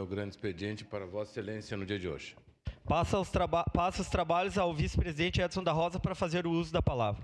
meu grande expediente para Vossa Excelência no dia de hoje. Passa os trabalhos ao vice-presidente Edson da Rosa para fazer o uso da palavra.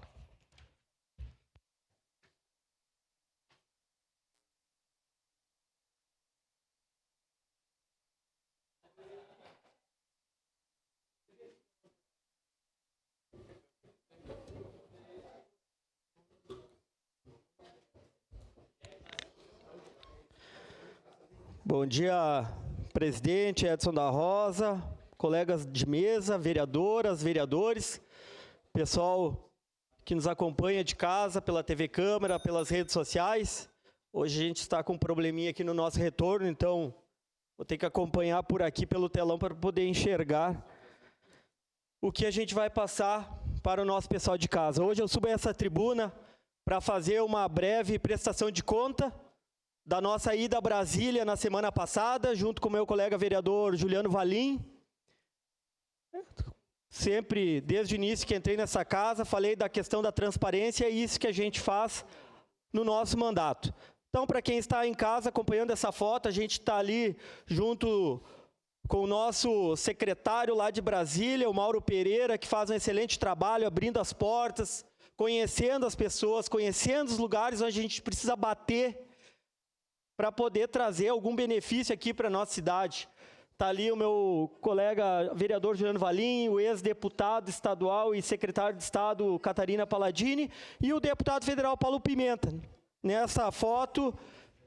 Bom dia, presidente Edson da Rosa, colegas de mesa, vereadoras, vereadores, pessoal que nos acompanha de casa, pela TV Câmara, pelas redes sociais. Hoje a gente está com um probleminha aqui no nosso retorno, então vou ter que acompanhar por aqui pelo telão para poder enxergar o que a gente vai passar para o nosso pessoal de casa. Hoje eu subo a essa tribuna para fazer uma breve prestação de conta da nossa ida a Brasília na semana passada, junto com o meu colega vereador Juliano Valim. Sempre, desde o início que entrei nessa casa, falei da questão da transparência, é isso que a gente faz no nosso mandato. Então, para quem está em casa acompanhando essa foto, a gente está ali junto com o nosso secretário lá de Brasília, o Mauro Pereira, que faz um excelente trabalho, abrindo as portas, conhecendo as pessoas, conhecendo os lugares onde a gente precisa bater para poder trazer algum benefício aqui para a nossa cidade. Está ali o meu colega vereador Juliano Valim, o ex-deputado estadual e secretário de Estado Catarina Palladini e o deputado federal Paulo Pimenta. Nessa foto,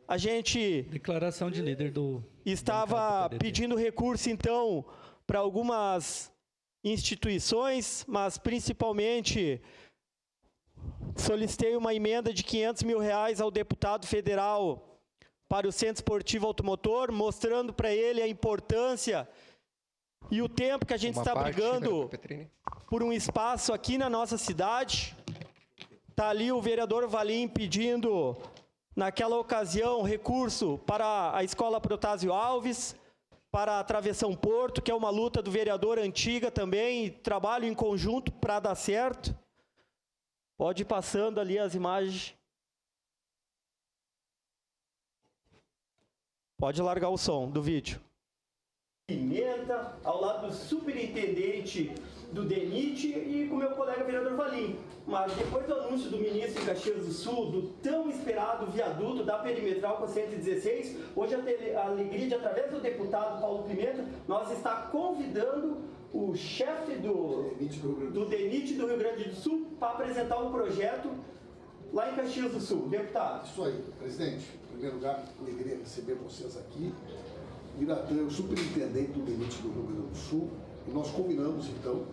a gente... Declaração de líder do... Estava pedindo recurso, então, para algumas instituições, mas principalmente solicitei uma emenda de R$500 mil ao deputado federal para o Centro Esportivo Automotor, mostrando para ele a importância e o tempo que a gente está brigando por um espaço aqui na nossa cidade. Está ali o vereador Valim pedindo, naquela ocasião, recurso para a Escola Protásio Alves, para a Travessão Porto, que é uma luta do vereador antiga também, e trabalho em conjunto para dar certo. Pode ir passando ali as imagens. Pode largar o som do vídeo. Pimenta, ao lado do superintendente do DENIT e com o meu colega vereador Valim. Mas depois do anúncio do ministro em Caxias do Sul, do tão esperado viaduto da Perimetral com a 116, hoje a alegria de, através do deputado Paulo Pimenta, nós está convidando o chefe do DENIT do Rio Grande do Sul para apresentar um projeto lá em Caxias do Sul. Deputado. Isso aí, presidente. Em primeiro lugar, alegria receber vocês aqui. Miratã é o superintendente do DENIT do Rio Grande do Sul e nós combinamos, então,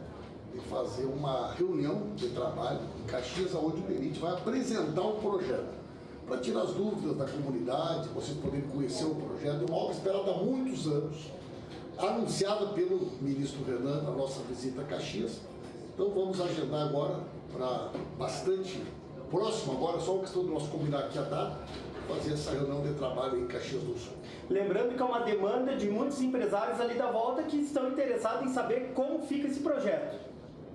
de fazer uma reunião de trabalho em Caxias, onde o DENIT vai apresentar um projeto para tirar as dúvidas da comunidade, vocês poderem conhecer o projeto. É uma obra esperada há muitos anos, anunciada pelo ministro Renan na nossa visita a Caxias. Então vamos agendar agora para bastante próximo, agora só uma questão de nós combinar aqui a data, fazer essa reunião de trabalho em Caxias do Sul. Lembrando que é uma demanda de muitos empresários ali da volta que estão interessados em saber como fica esse projeto.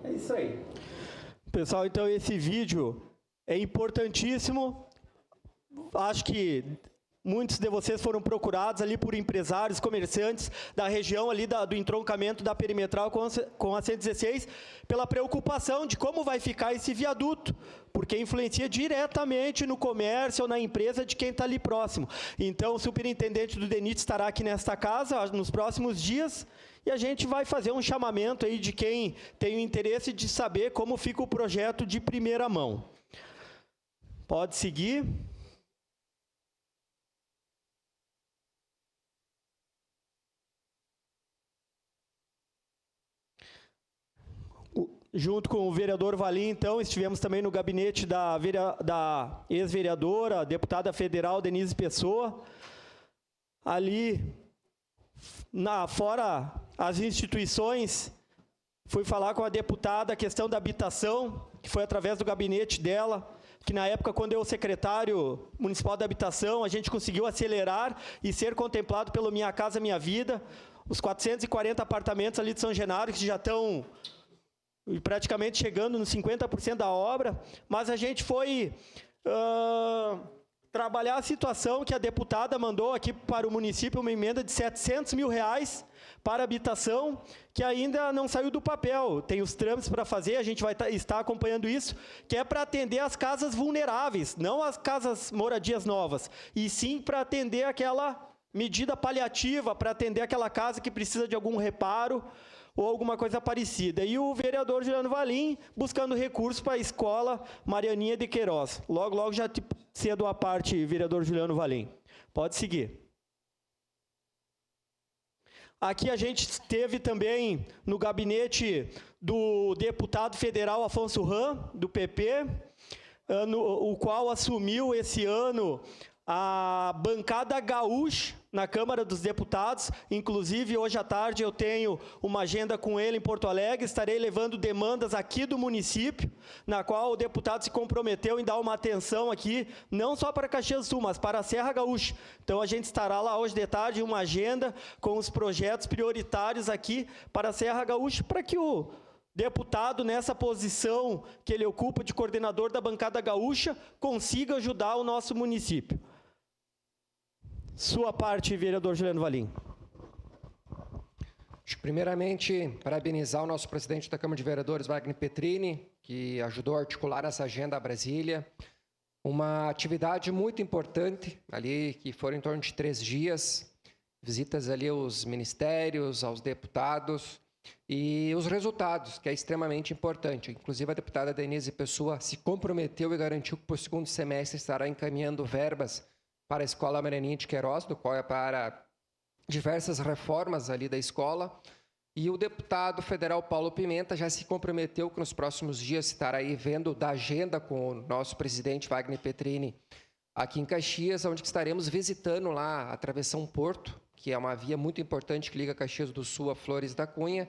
É isso aí. Pessoal, então esse vídeo é importantíssimo. Acho que muitos de vocês foram procurados ali por empresários, comerciantes da região ali do entroncamento da Perimetral com a 116, pela preocupação de como vai ficar esse viaduto, porque influencia diretamente no comércio ou na empresa de quem está ali próximo. Então, o superintendente do DENIT estará aqui nesta casa nos próximos dias e a gente vai fazer um chamamento aí de quem tem o interesse de saber como fica o projeto de primeira mão. Pode seguir. Junto com o vereador Valim, então, estivemos também no gabinete da ex-vereadora, deputada federal Denise Pessoa. Ali, fora as instituições, fui falar com a deputada a questão da habitação, que foi através do gabinete dela, que na época, quando eu era secretário municipal da habitação, a gente conseguiu acelerar e ser contemplado pelo Minha Casa Minha Vida, os 440 apartamentos ali de São Genaro, que já estão praticamente chegando nos 50% da obra, mas a gente foi trabalhar a situação que a deputada mandou aqui para o município, uma emenda de R$700 mil para habitação, que ainda não saiu do papel. Tem os trâmites para fazer, a gente vai estar acompanhando isso, que é para atender as casas vulneráveis, não as casas moradias novas, e sim para atender aquela medida paliativa, para atender aquela casa que precisa de algum reparo ou alguma coisa parecida. E o vereador Juliano Valim buscando recursos para a escola Marianinha de Queiroz. Logo, logo já te cedo a parte, vereador Juliano Valim. Pode seguir. Aqui a gente teve também no gabinete do deputado federal Afonso Ram, do PP, o qual assumiu esse ano a bancada gaúcha na Câmara dos Deputados. Inclusive, hoje à tarde eu tenho uma agenda com ele em Porto Alegre, estarei levando demandas aqui do município, na qual o deputado se comprometeu em dar uma atenção aqui, não só para Caxias do Sul, mas para a Serra Gaúcha. Então, a gente estará lá hoje de tarde em uma agenda com os projetos prioritários aqui para a Serra Gaúcha, para que o deputado, nessa posição que ele ocupa de coordenador da bancada gaúcha, consiga ajudar o nosso município. Sua parte, vereador Juliano Valim. Primeiramente, parabenizar o nosso presidente da Câmara de Vereadores, Wagner Petrini, que ajudou a articular essa agenda a Brasília. Uma atividade muito importante, ali, que foram em torno de 3 dias, visitas ali aos ministérios, aos deputados, e os resultados, que é extremamente importante. Inclusive, a deputada Denise Pessoa se comprometeu e garantiu que, para o segundo semestre, estará encaminhando verbas para a Escola Marianinha de Queiroz, do qual é para diversas reformas ali da escola. E o deputado federal Paulo Pimenta já se comprometeu que nos próximos dias estará aí vendo da agenda com o nosso presidente Wagner Petrini aqui em Caxias, onde estaremos visitando lá a Travessão Porto, que é uma via muito importante que liga Caxias do Sul a Flores da Cunha,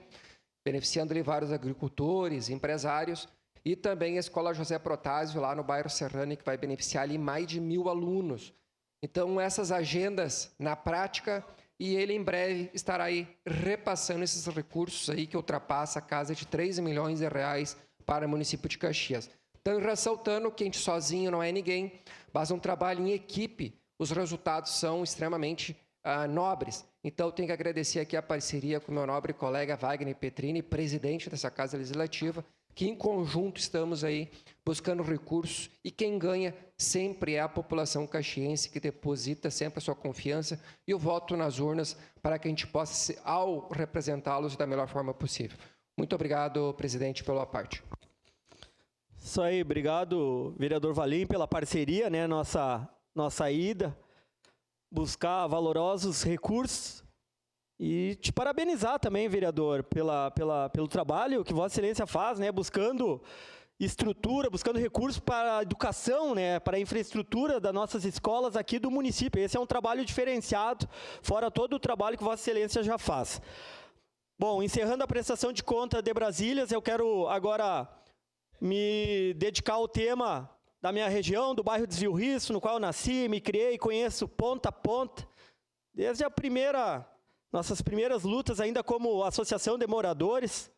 beneficiando ali vários agricultores, empresários, e também a Escola José Protásio, lá no bairro Serrano, que vai beneficiar ali mais de 1.000 alunos. Então, essas agendas na prática, e ele em breve estará aí repassando esses recursos aí que ultrapassa a casa de 3 milhões de reais para o município de Caxias. Então, ressaltando que a gente sozinho não é ninguém, mas um trabalho em equipe, os resultados são extremamente nobres. Então, eu tenho que agradecer aqui a parceria com o meu nobre colega Wagner Petrini, presidente dessa Casa Legislativa, que em conjunto estamos aí buscando recursos, e quem ganha sempre é a população caxiense, que deposita sempre a sua confiança e o voto nas urnas para que a gente possa, ao representá-los, da melhor forma possível. Muito obrigado, presidente, pela parte. Isso aí, obrigado, vereador Valim, pela parceria, né, nossa ida, buscar valorosos recursos. E te parabenizar também, vereador, pelo trabalho que Vossa Excelência faz, né, buscando estrutura, buscando recursos para a educação, né, para a infraestrutura das nossas escolas aqui do município. Esse é um trabalho diferenciado, fora todo o trabalho que Vossa Excelência já faz. Bom, encerrando a prestação de conta de Brasília, eu quero agora me dedicar ao tema da minha região, do bairro Desvio Risso, no qual eu nasci, me criei, conheço ponta a ponta, desde nossas primeiras lutas ainda como associação de moradores.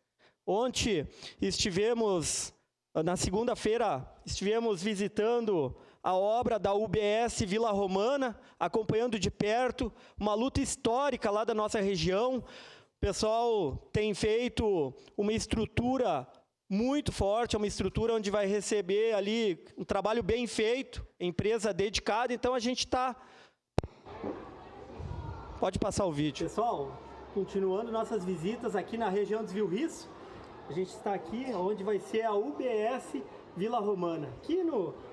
Ontem estivemos, na segunda-feira, visitando a obra da UBS Vila Romana, acompanhando de perto uma luta histórica lá da nossa região. O pessoal tem feito uma estrutura muito forte, uma estrutura onde vai receber ali um trabalho bem feito, empresa dedicada. Então a gente está... Pode passar o vídeo. Pessoal, continuando nossas visitas aqui na região de Desvio Risso, a gente está aqui onde vai ser a UBS Vila Romana. Aqui,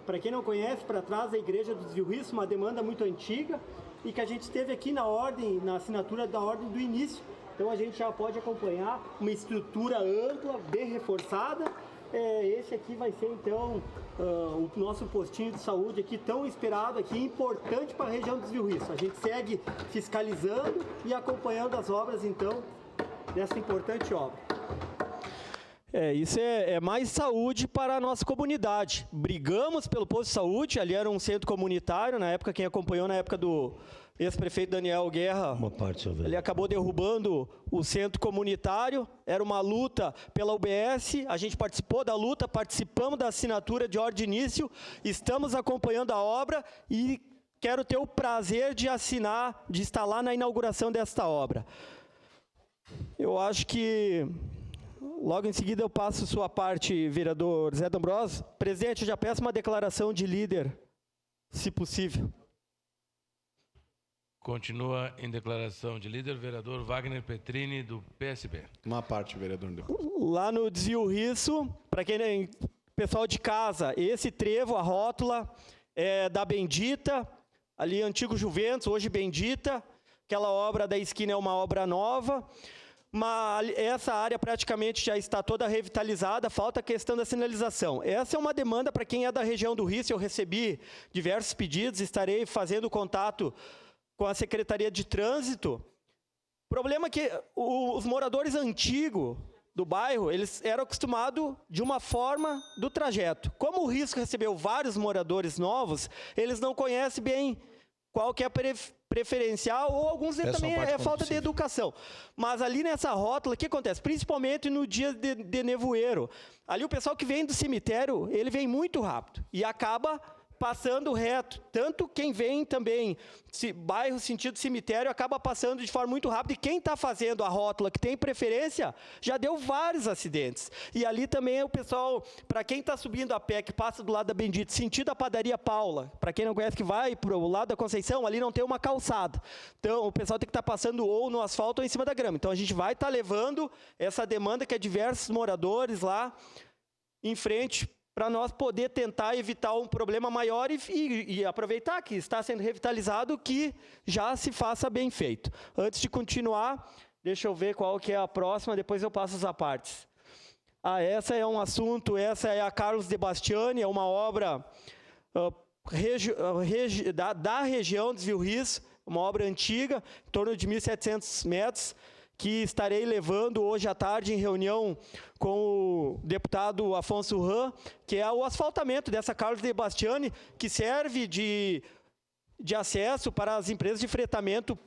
para quem não conhece, para trás da igreja do Desvio Risso, uma demanda muito antiga e que a gente teve aqui na assinatura da ordem do início. Então a gente já pode acompanhar uma estrutura ampla, bem reforçada. Esse aqui vai ser então o nosso postinho de saúde aqui, tão esperado aqui, importante para a região do Desvio Risso. A gente segue fiscalizando e acompanhando as obras então dessa importante obra. Isso é mais saúde para a nossa comunidade. Brigamos pelo posto de saúde, ali era um centro comunitário, na época, quem acompanhou na época do ex-prefeito Daniel Guerra, Uma parte, senhor ele vereador. acabou derrubando o centro comunitário, era uma luta pela UBS, a gente participou da luta, participamos da assinatura de ordem de início, estamos acompanhando a obra e quero ter o prazer de assinar, de estar lá na inauguração desta obra. Eu acho que, logo em seguida eu passo sua parte, vereador Zé D'Ambrosio. Presidente, eu já peço uma declaração de líder, se possível. Continua em declaração de líder, vereador Wagner Petrini, do PSB. Uma parte, vereador. Lá no Desvio Risso, para quem pessoal de casa, esse trevo, a rótula é da Bendita, ali antigo Juventus, hoje Bendita. Aquela obra da esquina é uma obra nova, mas essa área praticamente já está toda revitalizada, falta a questão da sinalização. Essa é uma demanda para quem é da região do Risso, eu recebi diversos pedidos, estarei fazendo contato com a Secretaria de Trânsito. O problema é que os moradores antigos do bairro, eles eram acostumados de uma forma do trajeto. Como o Risco recebeu vários moradores novos, eles não conhecem bem qual que é a preferencial, ou alguns também é falta de educação. Mas ali nessa rótula, o que acontece? Principalmente no dia de nevoeiro. Ali o pessoal que vem do cemitério, ele vem muito rápido e acaba passando reto. Tanto quem vem também, bairro sentido cemitério, acaba passando de forma muito rápida. E quem está fazendo a rótula que tem preferência, já deu vários acidentes. E ali também o pessoal, para quem está subindo a pé, que passa do lado da Bendita, sentido a padaria Paula, para quem não conhece que vai para o lado da Conceição, ali não tem uma calçada. Então o pessoal tem que estar passando ou no asfalto ou em cima da grama. Então a gente vai estar levando essa demanda que é diversos moradores lá em frente, para nós poder tentar evitar um problema maior e aproveitar que está sendo revitalizado, que já se faça bem feito. Antes de continuar, deixa eu ver qual que é a próxima, depois eu passo as partes. Essa é um assunto, essa é a Carlos de Bastiani, é uma obra da região de Vilris, uma obra antiga, em torno de 1.700 metros, que estarei levando hoje à tarde em reunião com o deputado Afonso Ram, que é o asfaltamento dessa Carlos de Bastiani, que serve de acesso para as empresas de fretamento,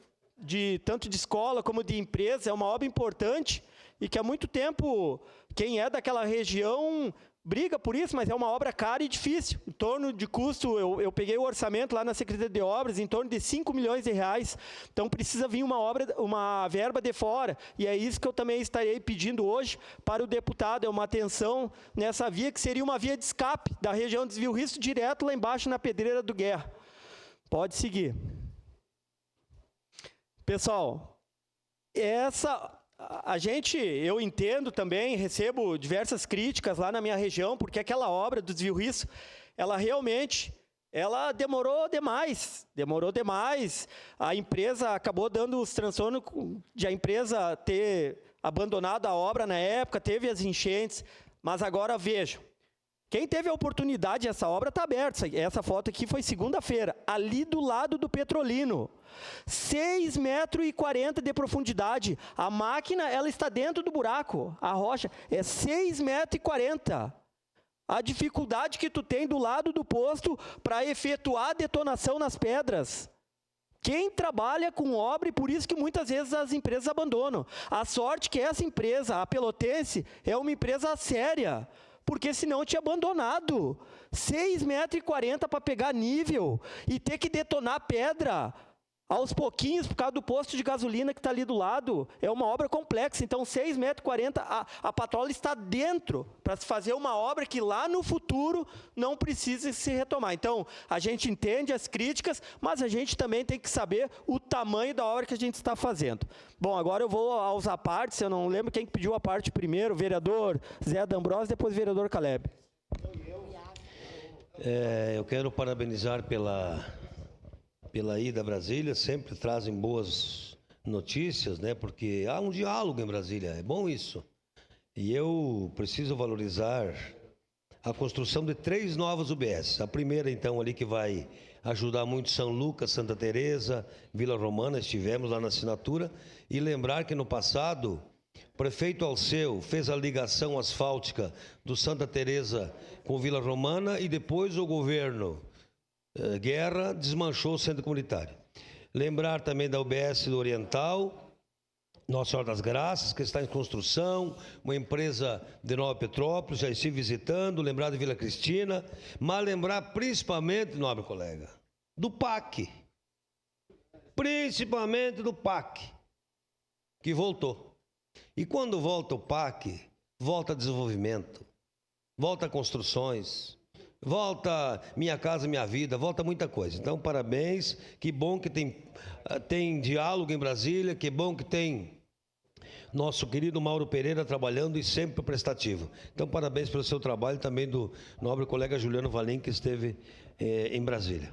tanto de escola como de empresa. É uma obra importante e que há muito tempo quem é daquela região briga por isso, mas é uma obra cara e difícil. Em torno de custo, eu peguei o orçamento lá na Secretaria de Obras, em torno de 5 milhões de reais. Então precisa vir uma verba de fora. E é isso que eu também estarei pedindo hoje para o deputado, é uma atenção nessa via, que seria uma via de escape da região de Desvio Risso, direto lá embaixo na Pedreira do Guerra. Pode seguir. Pessoal, eu entendo também, recebo diversas críticas lá na minha região, porque aquela obra do Desvio Risso, ela realmente, demorou demais, a empresa acabou dando os transtornos de a empresa ter abandonado a obra na época, teve as enchentes, mas agora vejam, quem teve a oportunidade, essa obra está aberta, essa foto aqui foi segunda-feira, ali do lado do Petrolino, 6,40 metros de profundidade, a máquina ela está dentro do buraco, a rocha é 6,40 metros, a dificuldade que tu tem do lado do posto para efetuar a detonação nas pedras. Quem trabalha com obra, e por isso que muitas vezes as empresas abandonam. A sorte que essa empresa, a Pelotense, é uma empresa séria, porque senão eu tinha abandonado. 6,40 metros para pegar nível e ter que detonar pedra aos pouquinhos por causa do posto de gasolina que está ali do lado. É uma obra complexa, então 6,40 metros, a patrola está dentro para se fazer uma obra que lá no futuro não precisa se retomar. Então, a gente entende as críticas, mas a gente também tem que saber o tamanho da obra que a gente está fazendo. Bom, agora eu vou aos apartes, eu não lembro quem pediu a parte primeiro, o vereador Zé D'Ambrosio, depois o vereador Caleb. Eu quero parabenizar pela ida a Brasília, sempre trazem boas notícias, né? Porque há um diálogo em Brasília, é bom isso. E eu preciso valorizar a construção de 3 novas UBS. A primeira, então, ali que vai ajudar muito São Lucas, Santa Teresa, Vila Romana, estivemos lá na assinatura. E lembrar que no passado, o prefeito Alceu fez a ligação asfáltica do Santa Teresa com Vila Romana e depois o governo Guerra desmanchou o centro comunitário. Lembrar também da UBS do Oriental, Nossa Senhora das Graças, que está em construção, uma empresa de Nova Petrópolis, já estive visitando, lembrar de Vila Cristina, mas lembrar principalmente, nobre colega, do PAC, principalmente do PAC, que voltou. E quando volta o PAC, volta desenvolvimento, volta construções, volta Minha Casa Minha Vida, volta muita coisa. Então, parabéns, que bom que tem diálogo em Brasília, que bom que tem nosso querido Mauro Pereira trabalhando e sempre prestativo. Então, parabéns pelo seu trabalho, também do nobre colega Juliano Valim, que esteve em Brasília.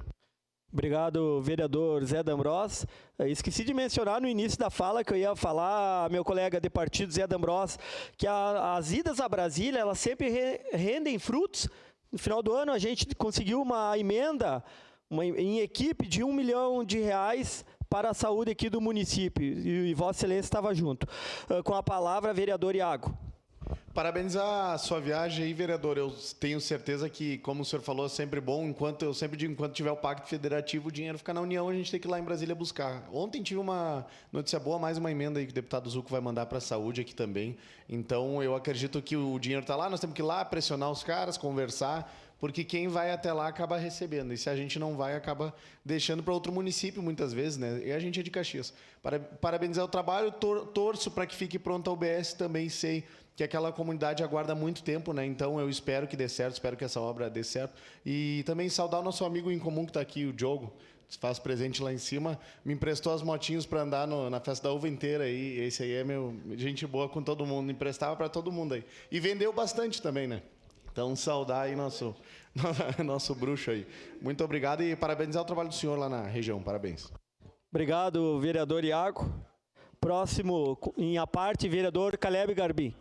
Obrigado, vereador Zé D'Ambrós. Esqueci de mencionar no início da fala que eu ia falar, meu colega de partido Zé D'Ambrós, que as idas a Brasília, elas sempre rendem frutos. No final do ano, a gente conseguiu uma emenda em equipe de R$1 milhão para a saúde aqui do município, e Vossa Excelência estava junto. Com a palavra, vereador Iago. Parabenizar a sua viagem aí, vereador. Eu tenho certeza que, como o senhor falou, é sempre bom. Eu sempre digo, enquanto tiver o Pacto Federativo, o dinheiro fica na União, a gente tem que ir lá em Brasília buscar. Ontem tive uma notícia boa, mais uma emenda aí que o deputado Zucco vai mandar para a saúde aqui também. Então, eu acredito que o dinheiro está lá, nós temos que ir lá pressionar os caras, conversar, porque quem vai até lá acaba recebendo. E se a gente não vai, acaba deixando para outro município, muitas vezes, né? E a gente é de Caxias. Parabenizar o trabalho, torço para que fique pronta a UBS, também sei que aquela comunidade aguarda há muito tempo, né? Então, eu espero que dê certo, espero que essa obra dê certo. E também saudar o nosso amigo em comum que está aqui, o Diogo, se faz presente lá em cima, me emprestou as motinhos para andar na festa da uva inteira aí. Esse aí é gente boa com todo mundo, emprestava para todo mundo aí. E vendeu bastante também, né? Então, saudar aí nosso bruxo aí. Muito obrigado e parabenizar o trabalho do senhor lá na região. Parabéns. Obrigado, vereador Iago. Próximo, em a parte, vereador Caleb Garbim.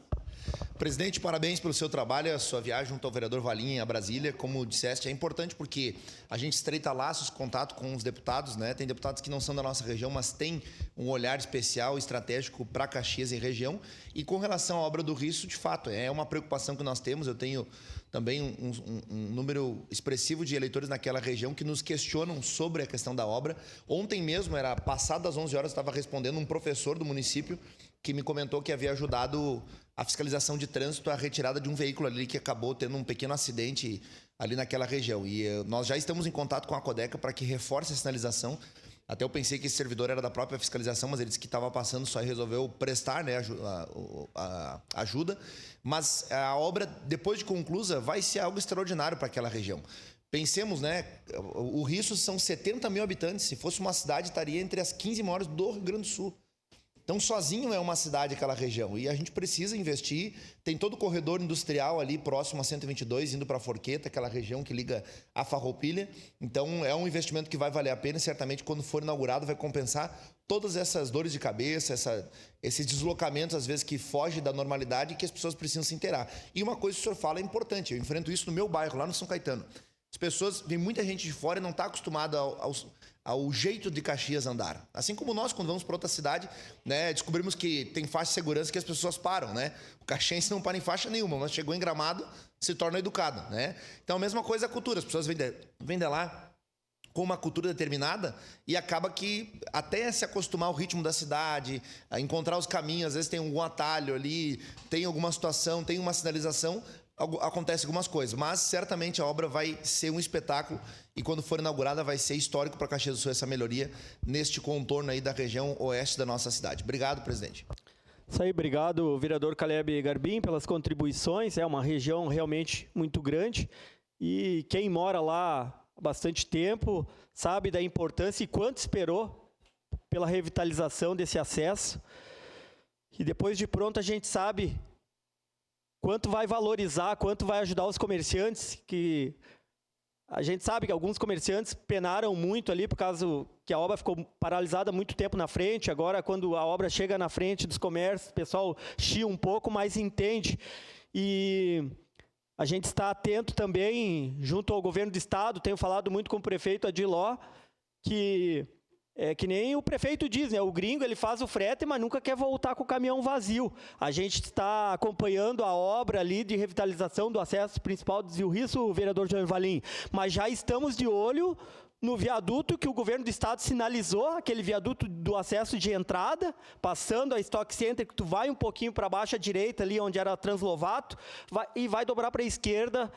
Presidente, parabéns pelo seu trabalho, a sua viagem junto ao vereador Valim a Brasília. Como disseste, é importante porque a gente estreita laços, contato com os deputados, né? Tem deputados que não são da nossa região, mas têm um olhar especial, estratégico para Caxias e região. E com relação à obra do Risso, de fato, é uma preocupação que nós temos. Eu tenho também um número expressivo de eleitores naquela região que nos questionam sobre a questão da obra. Ontem mesmo, era passado das 11 horas, eu estava respondendo um professor do município que me comentou que havia ajudado a fiscalização de trânsito, a retirada de um veículo ali que acabou tendo um pequeno acidente ali naquela região. E nós já estamos em contato com a Codeca para que reforce a sinalização. Até eu pensei que esse servidor era da própria fiscalização, mas ele disse que estava passando, só resolveu prestar, né, a ajuda. Mas a obra, depois de conclusa, vai ser algo extraordinário para aquela região. Pensemos, né, o Risso são 70 mil habitantes. Se fosse uma cidade, estaria entre as 15 maiores do Rio Grande do Sul. Então, sozinho é uma cidade aquela região. E a gente precisa investir. Tem todo o corredor industrial ali próximo a 122, indo para a Forqueta, aquela região que liga a Farroupilha. Então, é um investimento que vai valer a pena e certamente, quando for inaugurado, vai compensar todas essas dores de cabeça, esses deslocamentos, às vezes, que fogem da normalidade e que as pessoas precisam se inteirar. E uma coisa que o senhor fala é importante. Eu enfrento isso no meu bairro, lá no São Caetano. As pessoas, vem muita gente de fora e não está acostumada ao jeito de Caxias andar. Assim como nós, quando vamos para outra cidade, né, descobrimos que tem faixa de segurança que as pessoas param, né? O caxiense não para em faixa nenhuma, mas chegou em Gramado, se torna educado, né? Então, a mesma coisa a cultura. As pessoas vêm de lá com uma cultura determinada e acaba que até se acostumar ao ritmo da cidade, a encontrar os caminhos, às vezes tem algum atalho ali, tem alguma situação, tem uma sinalização, acontece algumas coisas, mas certamente a obra vai ser um espetáculo e quando for inaugurada vai ser histórico para Caxias do Sul essa melhoria neste contorno aí da região oeste da nossa cidade. Obrigado, presidente. Isso aí, obrigado, vereador Caleb Garbim, pelas contribuições. É uma região realmente muito grande e quem mora lá há bastante tempo sabe da importância e quanto esperou pela revitalização desse acesso. E depois de pronto a gente sabe quanto vai valorizar, quanto vai ajudar os comerciantes, que a gente sabe que alguns comerciantes penaram muito ali por causa que a obra ficou paralisada há muito tempo na frente. Agora, quando a obra chega na frente dos comércios, o pessoal chia um pouco, mas entende. E a gente está atento também, junto ao governo do estado, tenho falado muito com o prefeito Adiló, que é que nem o prefeito diz, né? O gringo ele faz o frete, mas nunca quer voltar com o caminhão vazio. A gente está acompanhando a obra ali de revitalização do acesso principal do Rio Risso, o vereador João Valim, mas já estamos de olho no viaduto que o governo do estado sinalizou, aquele viaduto do acesso de entrada, passando a Stock Center, que tu vai um pouquinho para baixo à direita, ali onde era a Translovato, e vai dobrar para a esquerda,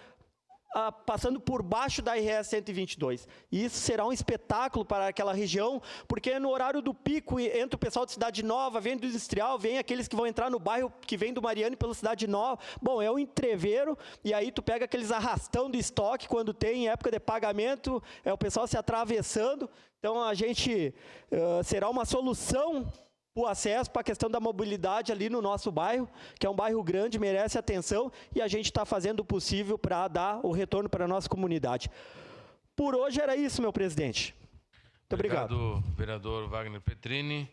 passando por baixo da RS 122. E isso será um espetáculo para aquela região, porque no horário do pico entra o pessoal de Cidade Nova, vem do Industrial, vem aqueles que vão entrar no bairro que vem do Mariane pela Cidade Nova. Bom, é um entreveiro, e aí tu pega aqueles arrastão de estoque quando tem época de pagamento, é o pessoal se atravessando. Então a gente será uma solução o acesso para a questão da mobilidade ali no nosso bairro, que é um bairro grande, merece atenção, e a gente está fazendo o possível para dar o retorno para a nossa comunidade. Por hoje era isso, meu presidente. Muito obrigado. Obrigado, vereador Wagner Petrini.